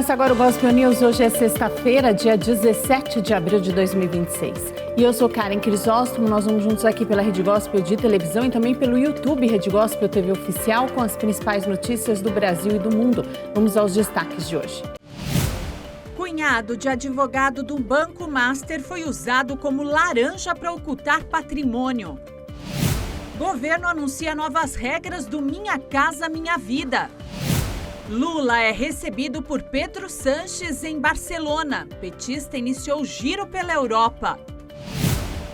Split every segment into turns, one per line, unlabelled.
Começa agora o Gospel News. Hoje é sexta-feira, dia 17 de abril de 2026. E eu sou Karen Crisóstomo. Nós vamos juntos aqui pela Rede Gospel de televisão e também pelo YouTube Rede Gospel TV Oficial com as principais notícias do Brasil e do mundo. Vamos aos destaques de hoje.
Cunhado de advogado do Banco Master foi usado como laranja para ocultar patrimônio. Governo anuncia novas regras do Minha Casa Minha Vida. Lula é recebido por Pedro Sánchez em Barcelona. Petista iniciou giro pela Europa.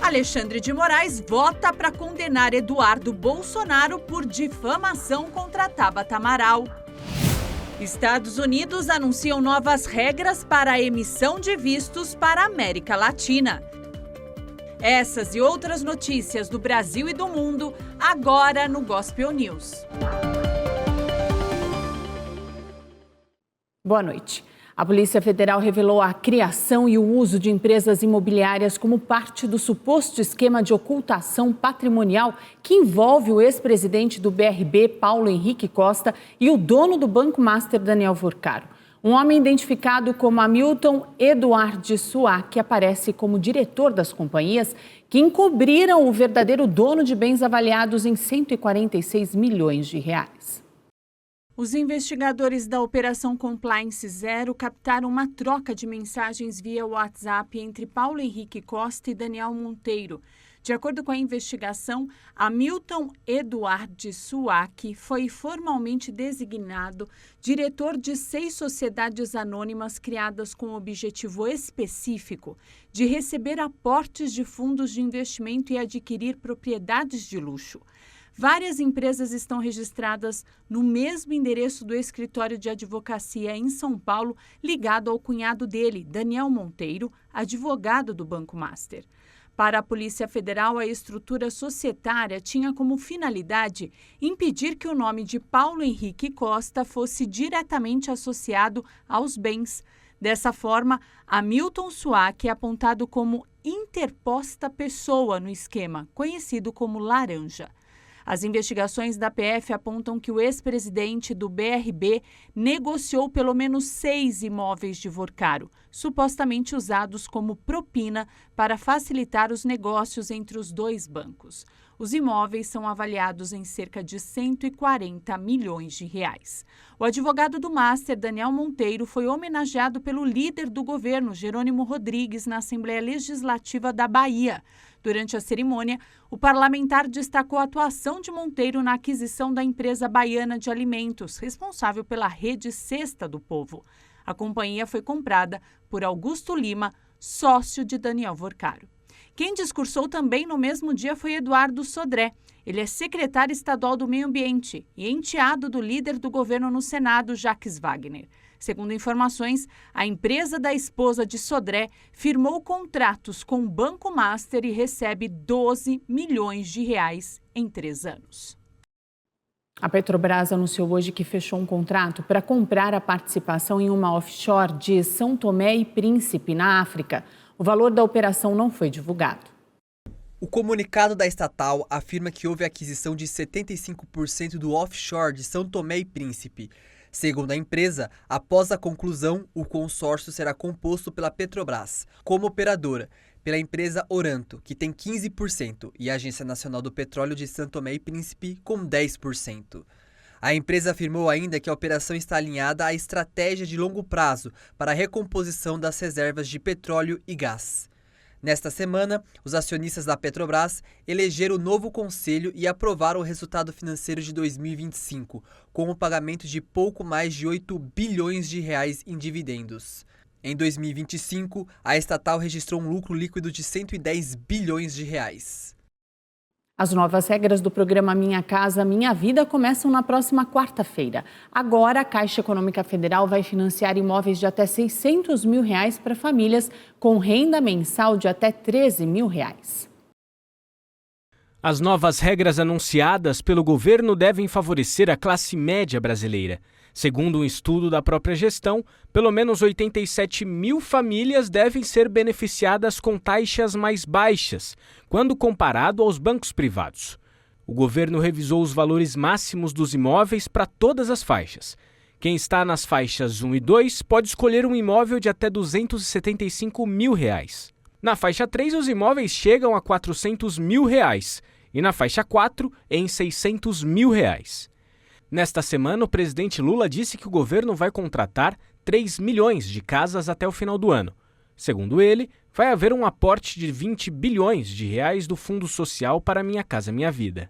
Alexandre de Moraes vota para condenar Eduardo Bolsonaro por difamação contra Tabata Amaral. Estados Unidos anunciam novas regras para a emissão de vistos para a América Latina. Essas e outras notícias do Brasil e do mundo, agora no Gospel News.
Boa noite. A Polícia Federal revelou a criação e o uso de empresas imobiliárias como parte do suposto esquema de ocultação patrimonial que envolve o ex-presidente do BRB, Paulo Henrique Costa, e o dono do Banco Master, Daniel Vorcaro. Um homem identificado como Hamilton Eduardo Suá, que aparece como diretor das companhias que encobriram o verdadeiro dono de bens avaliados em 146 milhões de reais.
Os investigadores da Operação Compliance Zero captaram uma troca de mensagens via WhatsApp entre Paulo Henrique Costa e Daniel Monteiro. De acordo com a investigação, Hamilton Eduardo Suac foi formalmente designado diretor de 6 sociedades anônimas criadas com o objetivo específico de receber aportes de fundos de investimento e adquirir propriedades de luxo. Várias empresas estão registradas no mesmo endereço do escritório de advocacia em São Paulo, ligado ao cunhado dele, Daniel Monteiro, advogado do Banco Master. Para a Polícia Federal, a estrutura societária tinha como finalidade impedir que o nome de Paulo Henrique Costa fosse diretamente associado aos bens. Dessa forma, Hamilton Suac é apontado como interposta pessoa no esquema, conhecido como laranja. As investigações da PF apontam que o ex-presidente do BRB negociou pelo menos 6 imóveis de Vorcaro, supostamente usados como propina para facilitar os negócios entre os dois bancos. Os imóveis são avaliados em cerca de 140 milhões de reais. O advogado do Master, Daniel Monteiro, foi homenageado pelo líder do governo, Jerônimo Rodrigues, na Assembleia Legislativa da Bahia. Durante a cerimônia, o parlamentar destacou a atuação de Monteiro na aquisição da empresa baiana de alimentos, responsável pela rede Cesta do Povo. A companhia foi comprada por Augusto Lima, sócio de Daniel Vorcaro. Quem discursou também no mesmo dia foi Eduardo Sodré. Ele é secretário estadual do Meio Ambiente e enteado do líder do governo no Senado, Jacques Wagner. Segundo informações, a empresa da esposa de Sodré firmou contratos com o Banco Master e recebe 12 milhões de reais em 3 anos.
A Petrobras anunciou hoje que fechou um contrato para comprar a participação em uma offshore de São Tomé e Príncipe, na África. O valor da operação não foi divulgado.
O comunicado da estatal afirma que houve aquisição de 75% do offshore de São Tomé e Príncipe. Segundo a empresa, após a conclusão, o consórcio será composto pela Petrobras, como operadora, pela empresa Oranto, que tem 15%, e a Agência Nacional do Petróleo de São Tomé e Príncipe, com 10%. A empresa afirmou ainda que a operação está alinhada à estratégia de longo prazo para a recomposição das reservas de petróleo e gás. Nesta semana, os acionistas da Petrobras elegeram o novo conselho e aprovaram o resultado financeiro de 2025, com o pagamento de pouco mais de 8 bilhões de reais em dividendos. Em 2025, a estatal registrou um lucro líquido de 110 bilhões de reais.
As novas regras do programa Minha Casa Minha Vida começam na próxima quarta-feira. Agora, a Caixa Econômica Federal vai financiar imóveis de até R$600 mil para famílias com renda mensal de até R$13 mil.
As novas regras anunciadas pelo governo devem favorecer a classe média brasileira. Segundo um estudo da própria gestão, pelo menos 87 mil famílias devem ser beneficiadas com taxas mais baixas, quando comparado aos bancos privados. O governo revisou os valores máximos dos imóveis para todas as faixas. Quem está nas faixas 1 e 2 pode escolher um imóvel de até R$ 275 mil. Na faixa 3, os imóveis chegam a R$ 400 mil e na faixa 4, em R$ 600 mil. Nesta semana, o presidente Lula disse que o governo vai contratar 3 milhões de casas até o final do ano. Segundo ele, vai haver um aporte de 20 bilhões de reais do Fundo Social para Minha Casa Minha Vida.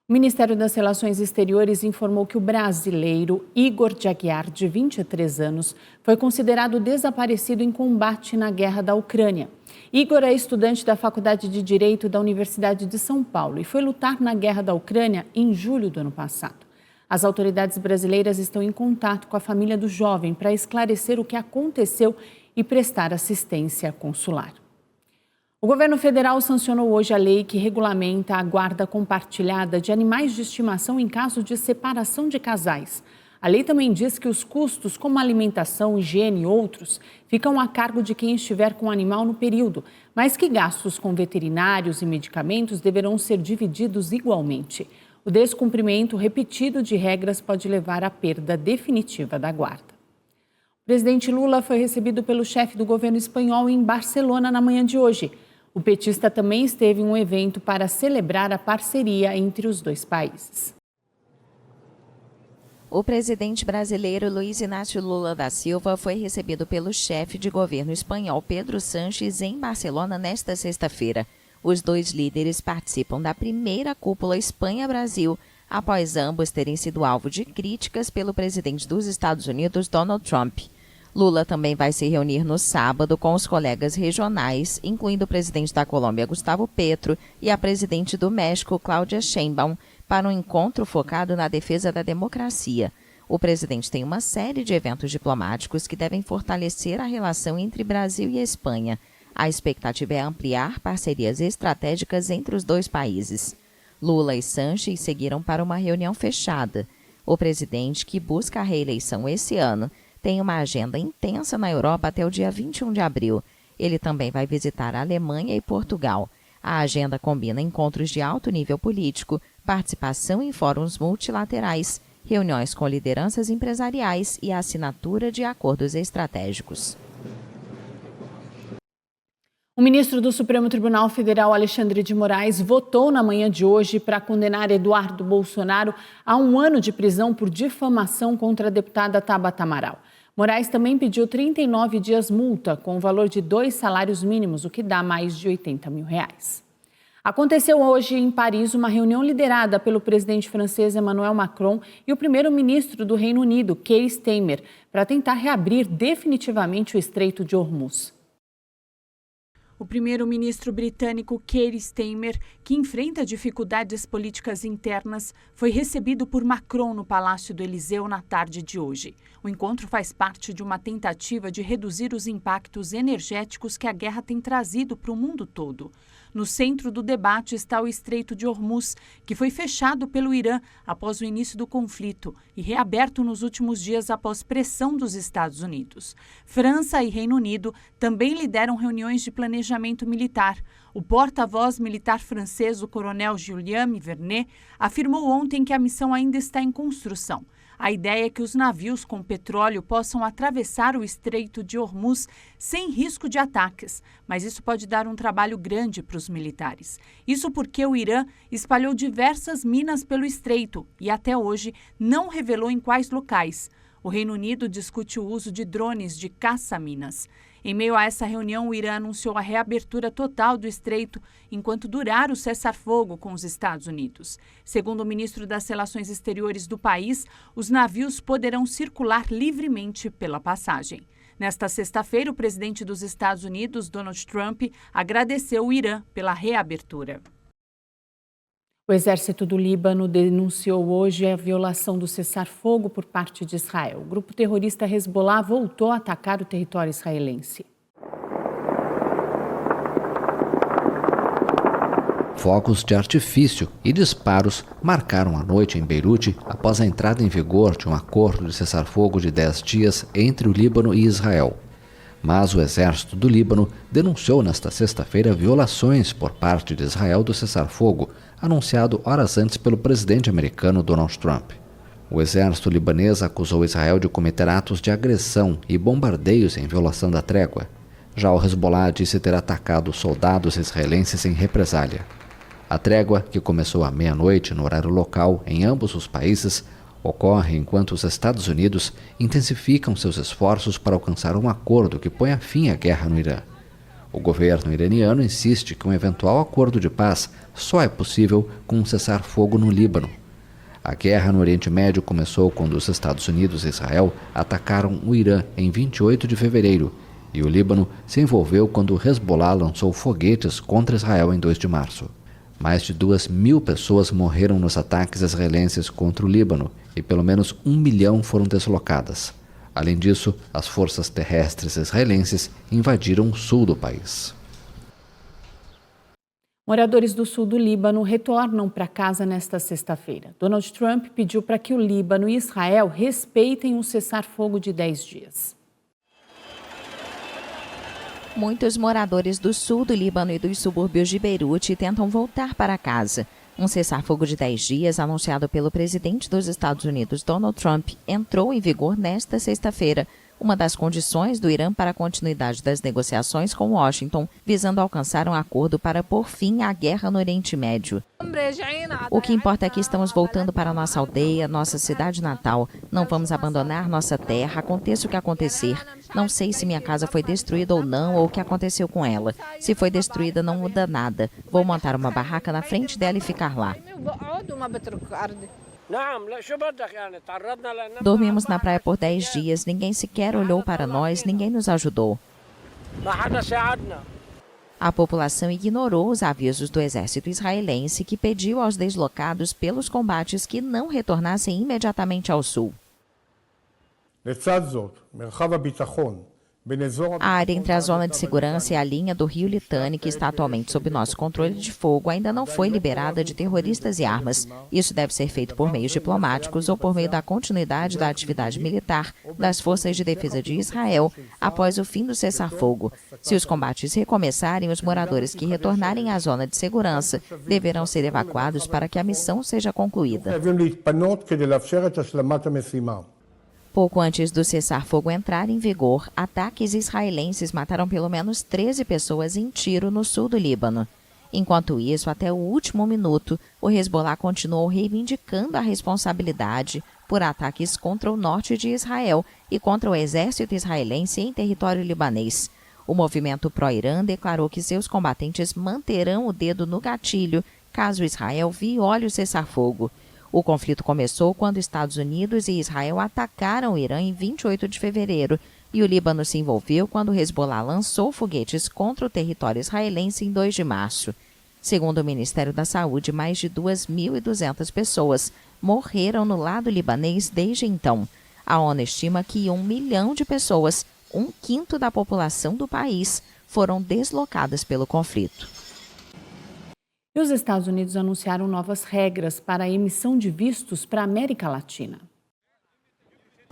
O Ministério das Relações Exteriores informou que o brasileiro Igor de Aguiar, de 23 anos, foi considerado desaparecido em combate na guerra da Ucrânia. Igor é estudante da Faculdade de Direito da Universidade de São Paulo e foi lutar na guerra da Ucrânia em julho do ano passado. As autoridades brasileiras estão em contato com a família do jovem para esclarecer o que aconteceu e prestar assistência consular. O governo federal sancionou hoje a lei que regulamenta a guarda compartilhada de animais de estimação em caso de separação de casais. A lei também diz que os custos, como alimentação, higiene e outros, ficam a cargo de quem estiver com o animal no período, mas que gastos com veterinários e medicamentos deverão ser divididos igualmente. O descumprimento repetido de regras pode levar à perda definitiva da guarda. O presidente Lula foi recebido pelo chefe do governo espanhol em Barcelona na manhã de hoje. O petista também esteve em um evento para celebrar a parceria entre os dois países.
O presidente brasileiro Luiz Inácio Lula da Silva foi recebido pelo chefe de governo espanhol Pedro Sánchez em Barcelona nesta sexta-feira. Os dois líderes participam da primeira cúpula Espanha-Brasil, após ambos terem sido alvo de críticas pelo presidente dos Estados Unidos, Donald Trump. Lula também vai se reunir no sábado com os colegas regionais, incluindo o presidente da Colômbia, Gustavo Petro, e a presidente do México, Claudia Sheinbaum, para um encontro focado na defesa da democracia. O presidente tem uma série de eventos diplomáticos que devem fortalecer a relação entre Brasil e Espanha. A expectativa é ampliar parcerias estratégicas entre os dois países. Lula e Sánchez seguiram para uma reunião fechada. O presidente, que busca a reeleição esse ano, tem uma agenda intensa na Europa até o dia 21 de abril. Ele também vai visitar a Alemanha e Portugal. A agenda combina encontros de alto nível político, participação em fóruns multilaterais, reuniões com lideranças empresariais e a assinatura de acordos estratégicos.
O ministro do Supremo Tribunal Federal, Alexandre de Moraes, votou na manhã de hoje para condenar Eduardo Bolsonaro a 1 ano de prisão por difamação contra a deputada Tabata Amaral. Moraes também pediu 39 dias multa, com o valor de 2 salários mínimos, o que dá mais de R$80 mil. Aconteceu hoje em Paris uma reunião liderada pelo presidente francês Emmanuel Macron e o primeiro-ministro do Reino Unido, Keir Starmer, para tentar reabrir definitivamente o Estreito de Hormuz.
O primeiro-ministro britânico Keir Starmer, que enfrenta dificuldades políticas internas, foi recebido por Macron no Palácio do Eliseu na tarde de hoje. O encontro faz parte de uma tentativa de reduzir os impactos energéticos que a guerra tem trazido para o mundo todo. No centro do debate está o Estreito de Hormuz, que foi fechado pelo Irã após o início do conflito e reaberto nos últimos dias após pressão dos Estados Unidos. França e Reino Unido também lideram reuniões de planejamento militar. O porta-voz militar francês, o coronel Julien Vernet, afirmou ontem que a missão ainda está em construção. A ideia é que os navios com petróleo possam atravessar o Estreito de Hormuz sem risco de ataques, mas isso pode dar um trabalho grande para os militares. Isso porque o Irã espalhou diversas minas pelo estreito e até hoje não revelou em quais locais. O Reino Unido discute o uso de drones de caça-minas. Em meio a essa reunião, o Irã anunciou a reabertura total do estreito enquanto durar o cessar-fogo com os Estados Unidos. Segundo o ministro das Relações Exteriores do país, os navios poderão circular livremente pela passagem. Nesta sexta-feira, o presidente dos Estados Unidos, Donald Trump, agradeceu o Irã pela reabertura.
O exército do Líbano denunciou hoje a violação do cessar-fogo por parte de Israel. O grupo terrorista Hezbollah voltou a atacar o território israelense.
Fogos de artifício e disparos marcaram a noite em Beirute após a entrada em vigor de um acordo de cessar-fogo de 10 dias entre o Líbano e Israel. Mas o exército do Líbano denunciou nesta sexta-feira violações por parte de Israel do cessar-fogo, anunciado horas antes pelo presidente americano Donald Trump. O exército libanês acusou Israel de cometer atos de agressão e bombardeios em violação da trégua. Já o Hezbollah disse ter atacado soldados israelenses em represália. A trégua, que começou à meia-noite no horário local em ambos os países, ocorre enquanto os Estados Unidos intensificam seus esforços para alcançar um acordo que ponha fim à guerra no Irã. O governo iraniano insiste que um eventual acordo de paz só é possível com um cessar-fogo no Líbano. A guerra no Oriente Médio começou quando os Estados Unidos e Israel atacaram o Irã em 28 de fevereiro e o Líbano se envolveu quando o Hezbollah lançou foguetes contra Israel em 2 de março. Mais de 2.000 pessoas morreram nos ataques israelenses contra o Líbano e pelo menos 1 milhão foram deslocadas. Além disso, as forças terrestres israelenses invadiram o sul do país.
Moradores do sul do Líbano retornam para casa nesta sexta-feira. Donald Trump pediu para que o Líbano e Israel respeitem um cessar-fogo de 10 dias.
Muitos moradores do sul do Líbano e dos subúrbios de Beirute tentam voltar para casa. Um cessar-fogo de 10 dias, anunciado pelo presidente dos Estados Unidos, Donald Trump, entrou em vigor nesta sexta-feira, uma das condições do Irã para a continuidade das negociações com Washington, visando alcançar um acordo para pôr fim à guerra no Oriente Médio. O que importa é que estamos voltando para nossa aldeia, nossa cidade natal. Não vamos abandonar nossa terra, aconteça o que acontecer. Não sei se minha casa foi destruída ou não, ou o que aconteceu com ela. Se foi destruída, não muda nada. Vou montar uma barraca na frente dela e ficar lá. Dormimos na praia por 10 dias, ninguém sequer olhou para nós, ninguém nos ajudou. A população ignorou os avisos do exército israelense, que pediu aos deslocados pelos combates que não retornassem imediatamente ao sul. A área entre a zona de segurança e a linha do rio Litani, que está atualmente sob nosso controle de fogo, ainda não foi liberada de terroristas e armas. Isso deve ser feito por meios diplomáticos ou por meio da continuidade da atividade militar das Forças de Defesa de Israel após o fim do cessar-fogo. Se os combates recomeçarem, os moradores que retornarem à zona de segurança deverão ser evacuados para que a missão seja concluída. Pouco antes do cessar-fogo entrar em vigor, ataques israelenses mataram pelo menos 13 pessoas em Tiro, no sul do Líbano. Enquanto isso, até o último minuto, o Hezbollah continuou reivindicando a responsabilidade por ataques contra o norte de Israel e contra o exército israelense em território libanês. O movimento pró-Irã declarou que seus combatentes manterão o dedo no gatilho caso Israel viole o cessar-fogo. O conflito começou quando Estados Unidos e Israel atacaram o Irã em 28 de fevereiro e o Líbano se envolveu quando o Hezbollah lançou foguetes contra o território israelense em 2 de março. Segundo o Ministério da Saúde, mais de 2.200 pessoas morreram no lado libanês desde então. A ONU estima que 1 milhão de pessoas, 1/5 da população do país, foram deslocadas pelo conflito.
E os Estados Unidos anunciaram novas regras para a emissão de vistos para a América Latina.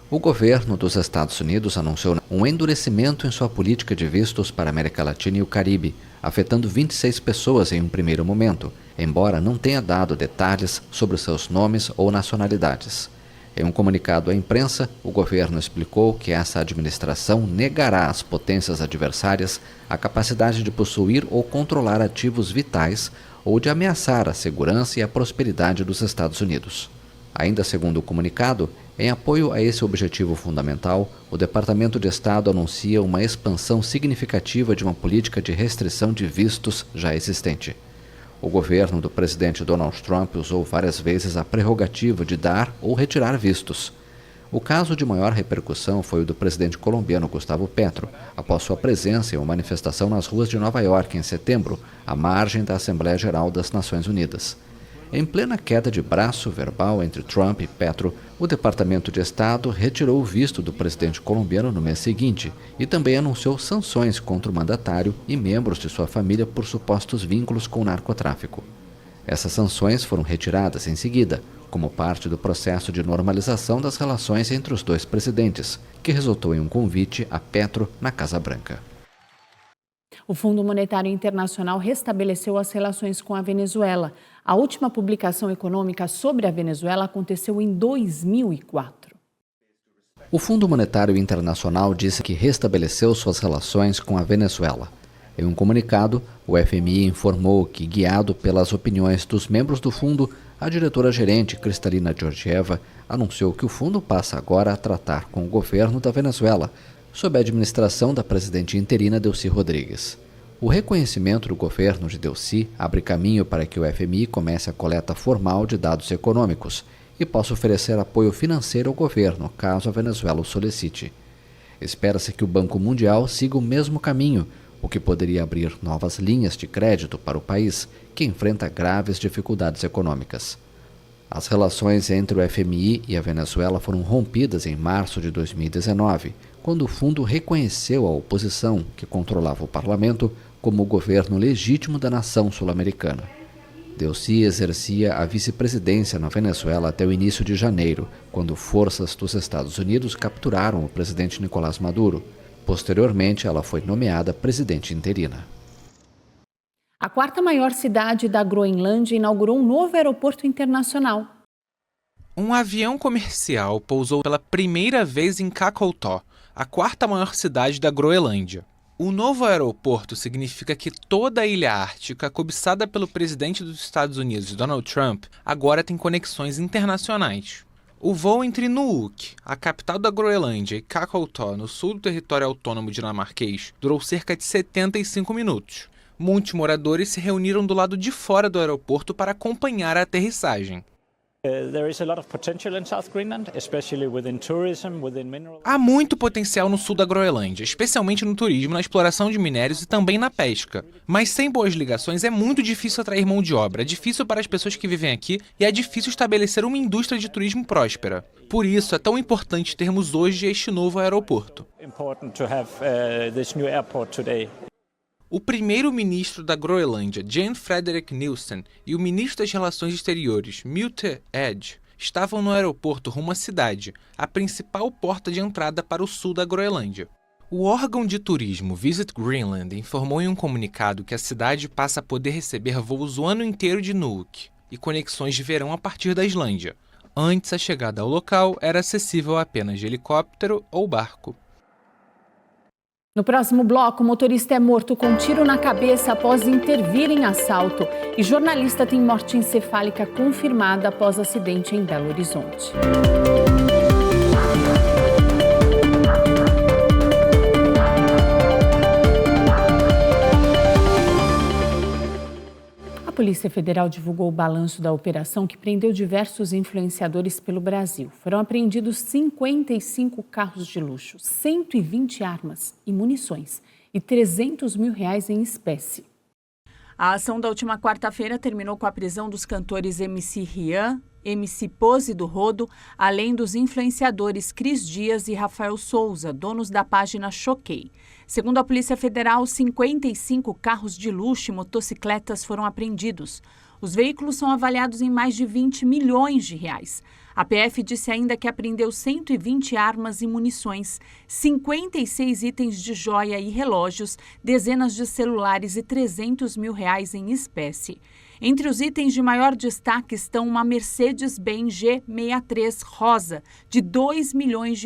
O governo dos Estados Unidos anunciou um endurecimento em sua política de vistos para a América Latina e o Caribe, afetando 26 pessoas em um primeiro momento, embora não tenha dado detalhes sobre seus nomes ou nacionalidades. Em um comunicado à imprensa, o governo explicou que essa administração negará às potências adversárias a capacidade de possuir ou controlar ativos vitais ou de ameaçar a segurança e a prosperidade dos Estados Unidos. Ainda segundo o comunicado, em apoio a esse objetivo fundamental, o Departamento de Estado anuncia uma expansão significativa de uma política de restrição de vistos já existente. O governo do presidente Donald Trump usou várias vezes a prerrogativa de dar ou retirar vistos. O caso de maior repercussão foi o do presidente colombiano Gustavo Petro, após sua presença em uma manifestação nas ruas de Nova York em setembro, à margem da Assembleia Geral das Nações Unidas. Em plena queda de braço verbal entre Trump e Petro, o Departamento de Estado retirou o visto do presidente colombiano no mês seguinte e também anunciou sanções contra o mandatário e membros de sua família por supostos vínculos com o narcotráfico. Essas sanções foram retiradas em seguida, como parte do processo de normalização das relações entre os dois presidentes, que resultou em um convite a Petro na Casa Branca.
O Fundo Monetário Internacional restabeleceu as relações com a Venezuela. A última publicação econômica sobre a Venezuela aconteceu em 2004.
O Fundo Monetário Internacional disse que restabeleceu suas relações com a Venezuela. Em um comunicado, o FMI informou que, guiado pelas opiniões dos membros do fundo, a diretora-gerente Cristalina Georgieva anunciou que o fundo passa agora a tratar com o governo da Venezuela, sob a administração da presidente interina Delcy Rodrigues. O reconhecimento do governo de Delcy abre caminho para que o FMI comece a coleta formal de dados econômicos e possa oferecer apoio financeiro ao governo, caso a Venezuela o solicite. Espera-se que o Banco Mundial siga o mesmo caminho, o que poderia abrir novas linhas de crédito para o país, que enfrenta graves dificuldades econômicas. As relações entre o FMI e a Venezuela foram rompidas em março de 2019, quando o fundo reconheceu a oposição, que controlava o parlamento, como o governo legítimo da nação sul-americana. Delcy exercia a vice-presidência na Venezuela até o início de janeiro, quando forças dos Estados Unidos capturaram o presidente Nicolás Maduro. Posteriormente, ela foi nomeada presidente interina.
A quarta maior cidade da Groenlândia inaugurou um novo aeroporto internacional.
Um avião comercial pousou pela primeira vez em Qaqqavtok, a quarta maior cidade da Groenlândia. O novo aeroporto significa que toda a ilha ártica, cobiçada pelo presidente dos Estados Unidos, Donald Trump, agora tem conexões internacionais. O voo entre Nuuk, a capital da Groenlândia, e Qaqqavtok, no sul do território autônomo dinamarquês, durou cerca de 75 minutos. Muitos moradores se reuniram do lado de fora do aeroporto para acompanhar a aterrissagem. Há muito potencial no sul da Groenlândia, especialmente no turismo, na exploração de minérios e também na pesca. Mas sem boas ligações é muito difícil atrair mão de obra, é difícil para as pessoas que vivem aqui e é difícil estabelecer uma indústria de turismo próspera. Por isso é tão importante termos hoje este novo aeroporto. O primeiro-ministro da Groenlândia, Jan Frederik Nielsen, e o ministro das Relações Exteriores, Mute Ed, estavam no aeroporto rumo à cidade, a principal porta de entrada para o sul da Groenlândia. O órgão de turismo Visit Greenland informou em um comunicado que a cidade passa a poder receber voos o ano inteiro de Nuuk e conexões de verão a partir da Islândia. Antes, a chegada ao local era acessível apenas de helicóptero ou barco.
No próximo bloco, o motorista é morto com um tiro na cabeça após intervir em assalto e jornalista tem morte encefálica confirmada após acidente em Belo Horizonte. A Polícia Federal divulgou o balanço da operação que prendeu diversos influenciadores pelo Brasil. Foram apreendidos 55 carros de luxo, 120 armas e munições e R$300 mil em espécie.
A ação da última quarta-feira terminou com a prisão dos cantores MC Rian, MC Pose do Rodo, além dos influenciadores Cris Dias e Rafael Souza, donos da página Choquei. Segundo a Polícia Federal, 55 carros de luxo e motocicletas foram apreendidos. Os veículos são avaliados em mais de R$20 milhões. A PF disse ainda que apreendeu 120 armas e munições, 56 itens de joia e relógios, dezenas de celulares e R$300 mil em espécie. Entre os itens de maior destaque estão uma Mercedes-Benz G63 rosa, de R$2 milhões,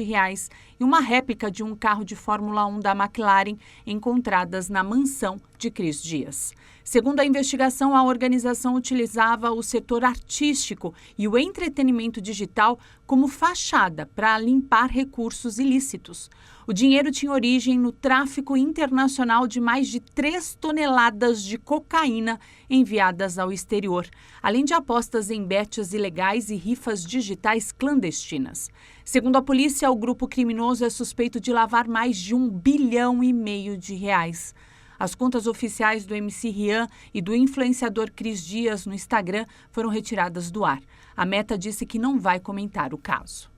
e uma réplica de um carro de Fórmula 1 da McLaren, encontradas na mansão de Cris Dias. Segundo a investigação, a organização utilizava o setor artístico e o entretenimento digital como fachada para limpar recursos ilícitos. O dinheiro tinha origem no tráfico internacional de mais de 3 toneladas de cocaína enviadas ao exterior, além de apostas em betes ilegais e rifas digitais clandestinas. Segundo a polícia, o grupo criminoso é suspeito de lavar mais de R$1,5 bilhão. As contas oficiais do MC Rian e do influenciador Cris Dias no Instagram foram retiradas do ar. A Meta disse que não vai comentar o caso.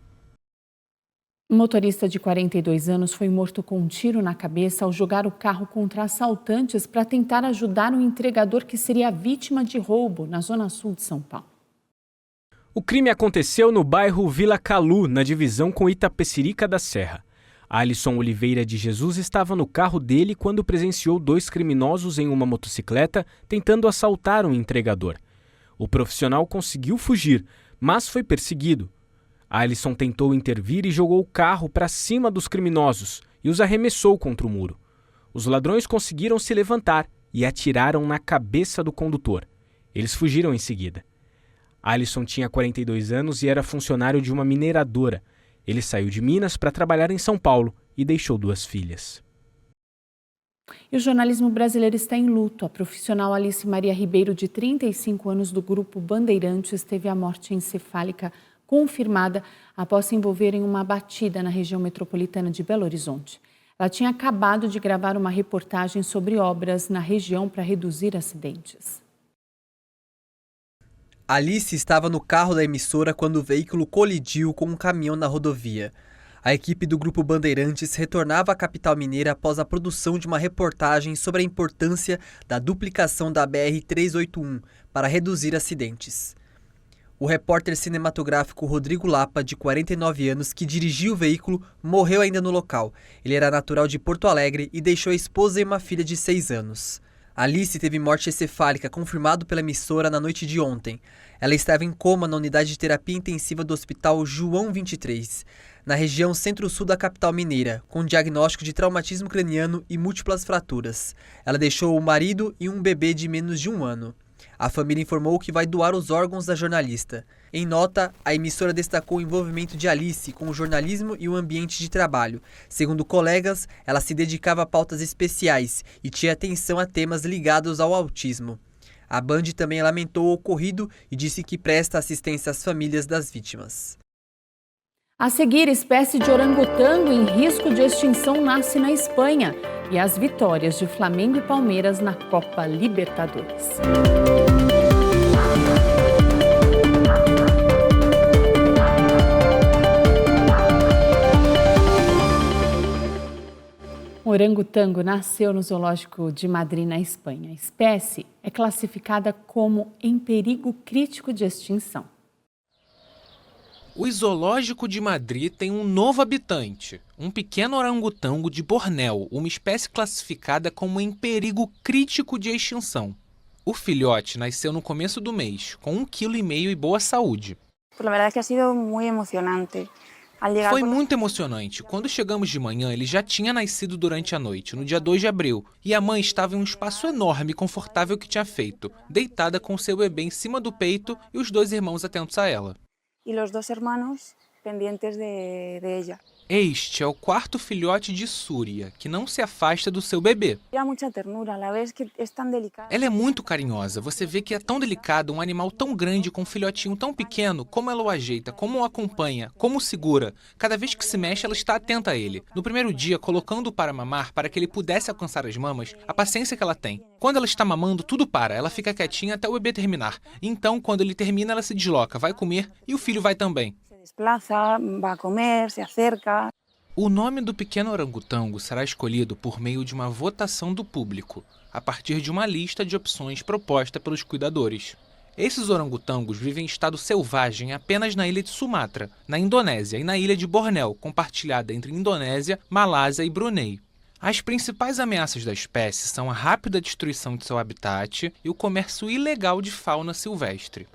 Um motorista de 42 anos foi morto com um tiro na cabeça ao jogar o carro contra assaltantes para tentar ajudar um entregador que seria vítima de roubo na zona sul de São Paulo.
O crime aconteceu no bairro Vila Calu, na divisão com Itapecerica da Serra. Alisson Oliveira de Jesus estava no carro dele quando presenciou 2 criminosos em uma motocicleta tentando assaltar um entregador. O profissional conseguiu fugir, mas foi perseguido. Alisson tentou intervir e jogou o carro para cima dos criminosos e os arremessou contra o muro. Os ladrões conseguiram se levantar e atiraram na cabeça do condutor. Eles fugiram em seguida. Alisson tinha 42 anos e era funcionário de uma mineradora. Ele saiu de Minas para trabalhar em São Paulo e deixou 2 filhas.
E o jornalismo brasileiro está em luto. A profissional Alice Maria Ribeiro, de 35 anos, do Grupo Bandeirantes, teve a morte encefálica confirmada após se envolver em uma batida na região metropolitana de Belo Horizonte. Ela tinha acabado de gravar uma reportagem sobre obras na região para reduzir acidentes.
Alice estava no carro da emissora quando o veículo colidiu com um caminhão na rodovia. A equipe do Grupo Bandeirantes retornava à capital mineira após a produção de uma reportagem sobre a importância da duplicação da BR-381 para reduzir acidentes. O repórter cinematográfico Rodrigo Lapa, de 49 anos, que dirigia o veículo, morreu ainda no local. Ele era natural de Porto Alegre e deixou a esposa e uma filha de 6 anos. Alice teve morte encefálica confirmado pela emissora na noite de ontem. Ela estava em coma na unidade de terapia intensiva do Hospital João 23, na região centro-sul da capital mineira, com diagnóstico de traumatismo craniano e múltiplas fraturas. Ela deixou o marido e um bebê de menos de 1 ano. A família informou que vai doar os órgãos da jornalista. Em nota, a emissora destacou o envolvimento de Alice com o jornalismo e o ambiente de trabalho. Segundo colegas, ela se dedicava a pautas especiais e tinha atenção a temas ligados ao autismo. A Band também lamentou o ocorrido e disse que presta assistência às famílias das vítimas.
A seguir, espécie de orangotango em risco de extinção nasce na Espanha. E as vitórias de Flamengo e Palmeiras na Copa Libertadores. O orangotango nasceu no Zoológico de Madrid, na Espanha. A espécie é classificada como em perigo crítico de extinção.
O Zoológico de Madrid tem um novo habitante, um pequeno orangotango de Bornéu, uma espécie classificada como em perigo crítico de extinção. O filhote nasceu no começo do mês, com 1,5 kg e boa saúde.
A verdade é que ha sido muito emocionante.
Foi muito emocionante. Quando chegamos de manhã, ele já tinha nascido durante a noite, no dia 2 de abril, e a mãe estava em um espaço enorme e confortável que tinha feito, deitada com seu bebê em cima do peito e os 2 irmãos atentos a ela.
E os 2 irmãos pendientes de ella.
Este é o 4º filhote de Súria, que não se afasta do seu bebê.
Há muita ternura, a vez que é tão delicada.
Ela é muito carinhosa, você vê que é tão delicado um animal tão grande com um filhotinho tão pequeno, como ela o ajeita, como o acompanha, como o segura. Cada vez que se mexe, ela está atenta a ele. No primeiro dia, colocando-o para mamar, para que ele pudesse alcançar as mamas, a paciência que ela tem. Quando ela está mamando, tudo para, ela fica quietinha até o bebê terminar. Então, quando ele termina, ela se desloca, vai comer e o filho vai também.
Desplaza, vai comer, se acerca.
O nome do pequeno orangotango será escolhido por meio de uma votação do público, a partir de uma lista de opções proposta pelos cuidadores. Esses orangotangos vivem em estado selvagem apenas na ilha de Sumatra, na Indonésia e na ilha de Bornéu, compartilhada entre Indonésia, Malásia e Brunei. As principais ameaças da espécie são a rápida destruição de seu habitat e o comércio ilegal de fauna silvestre.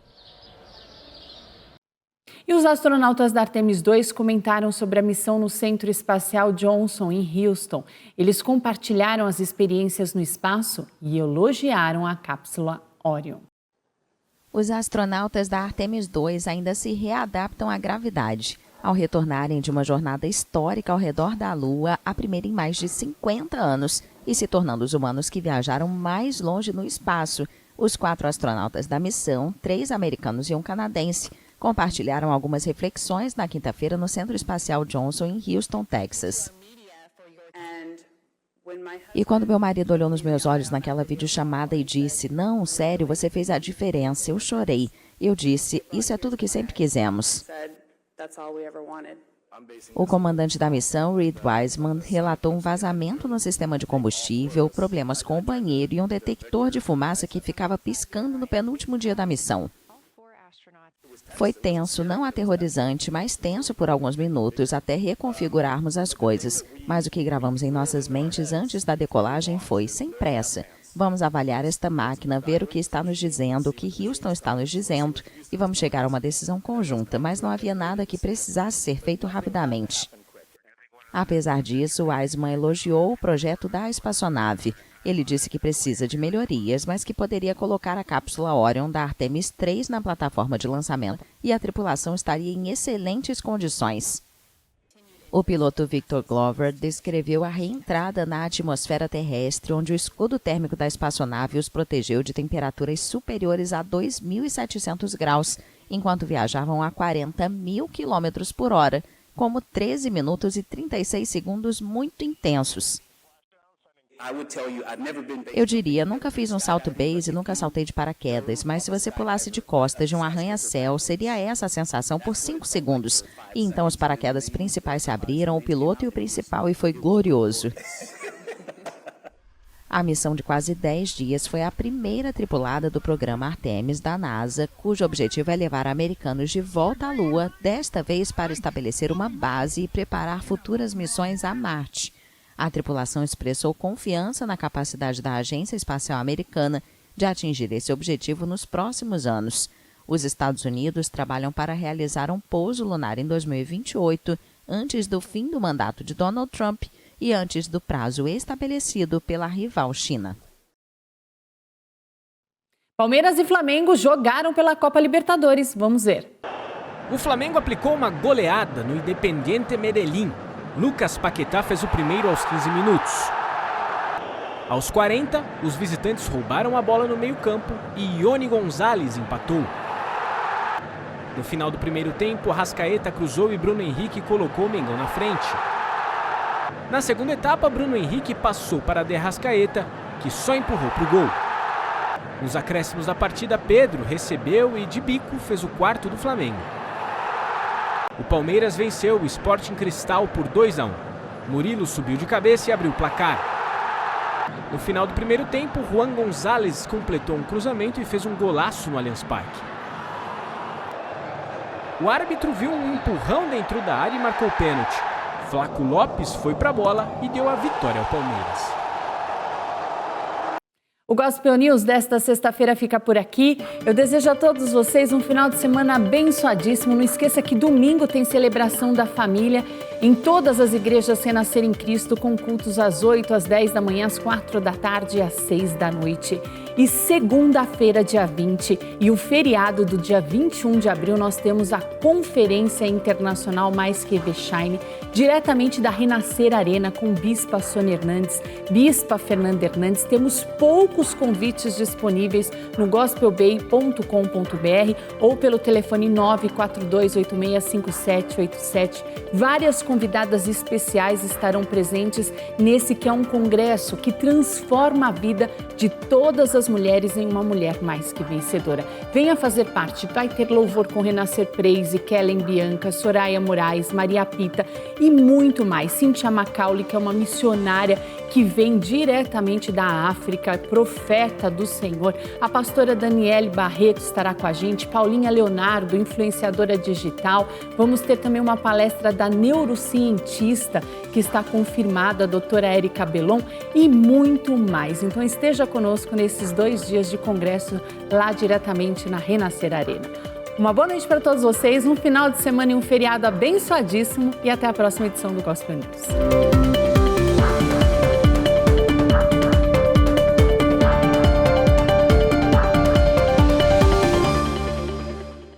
E os astronautas da Artemis II comentaram sobre a missão no Centro Espacial Johnson, em Houston. Eles compartilharam as experiências no espaço e elogiaram a cápsula Orion.
Os astronautas da Artemis II ainda se readaptam à gravidade. Ao retornarem de uma jornada histórica ao redor da Lua, a primeira em mais de 50 anos, e se tornando os humanos que viajaram mais longe no espaço, os 4 astronautas da missão, 3 americanos e um canadense, compartilharam algumas reflexões na quinta-feira no Centro Espacial Johnson, em Houston, Texas. E quando meu marido olhou nos meus olhos naquela videochamada e disse, "Não, sério, você fez a diferença", eu chorei. Eu disse, "Isso é tudo que sempre quisemos." O comandante da missão, Reed Wiseman, relatou um vazamento no sistema de combustível, problemas com o banheiro e um detector de fumaça que ficava piscando no penúltimo dia da missão. Foi tenso, não aterrorizante, mas tenso por alguns minutos até reconfigurarmos as coisas. Mas o que gravamos em nossas mentes antes da decolagem foi, sem pressa, vamos avaliar esta máquina, ver o que está nos dizendo, o que Houston está nos dizendo, e vamos chegar a uma decisão conjunta, mas não havia nada que precisasse ser feito rapidamente. Apesar disso, Wiseman elogiou o projeto da espaçonave. Ele disse que precisa de melhorias, mas que poderia colocar a cápsula Orion da Artemis 3 na plataforma de lançamento e a tripulação estaria em excelentes condições. O piloto Victor Glover descreveu a reentrada na atmosfera terrestre, onde o escudo térmico da espaçonave os protegeu de temperaturas superiores a 2.700 graus, enquanto viajavam a 40.000 km por hora, como 13 minutos e 36 segundos muito intensos. Eu diria, nunca fiz um salto base e nunca saltei de paraquedas, mas se você pulasse de costas de um arranha-céu, seria essa a sensação por 5 segundos. E então os paraquedas principais se abriram, o piloto e o principal, e foi glorioso. A missão de quase 10 dias foi a primeira tripulada do programa Artemis da NASA, cujo objetivo é levar americanos de volta à Lua, desta vez para estabelecer uma base e preparar futuras missões a Marte. A tripulação expressou confiança na capacidade da Agência Espacial Americana de atingir esse objetivo nos próximos anos. Os Estados Unidos trabalham para realizar um pouso lunar em 2028, antes do fim do mandato de Donald Trump e antes do prazo estabelecido pela rival China.
Palmeiras e Flamengo jogaram pela Copa Libertadores. Vamos ver.
O Flamengo aplicou uma goleada no Independiente Medellín. Lucas Paquetá fez o primeiro aos 15 minutos. Aos 40, os visitantes roubaram a bola no meio-campo e Ione Gonzalez empatou. No final do primeiro tempo, Arrascaeta cruzou e Bruno Henrique colocou o Mengão na frente. Na segunda etapa, Bruno Henrique passou para De Arrascaeta, que só empurrou para o gol. Nos acréscimos da partida, Pedro recebeu e de bico fez o quarto do Flamengo. O Palmeiras venceu o Sporting Cristal por 2-1. Murilo subiu de cabeça e abriu o placar. No final do primeiro tempo, Juan Gonzalez completou um cruzamento e fez um golaço no Allianz Parque. O árbitro viu um empurrão dentro da área e marcou pênalti. Flaco Lopes foi para a bola e deu a vitória ao Palmeiras.
O Gospel News desta sexta-feira fica por aqui. Eu desejo a todos vocês um final de semana abençoadíssimo. Não esqueça que domingo tem celebração da família em todas as igrejas Renascer em Cristo, com cultos às 8, às 10 da manhã, às 4 da tarde e às 6 da noite. E segunda-feira, dia 20, e o feriado do dia 21 de abril, nós temos a Conferência Internacional Mais Que Vexaine, diretamente da Renascer Arena, com Bispa Sônia Hernandes, Bispa Fernanda Hernandes. Temos poucos convites disponíveis no gospelbay.com.br ou pelo telefone 942865787. Várias convidadas especiais estarão presentes nesse que é um congresso que transforma a vida de todas as mulheres em uma mulher mais que vencedora. Venha fazer parte. Vai ter louvor com Renascer Praise, Kellen Bianca, Soraya Moraes, Maria Pita e muito mais. Cíntia Macaulay, que é uma missionária que vem diretamente da África, profeta do Senhor. A pastora Daniele Barreto estará com a gente, Paulinha Leonardo, influenciadora digital. Vamos ter também uma palestra da neurocientista, que está confirmada, a doutora Érica Belon, e muito mais. Então esteja conosco nesses 2 dias de congresso, lá diretamente na Renascer Arena. Uma boa noite para todos vocês, um final de semana e um feriado abençoadíssimo, e até a próxima edição do Gospel News.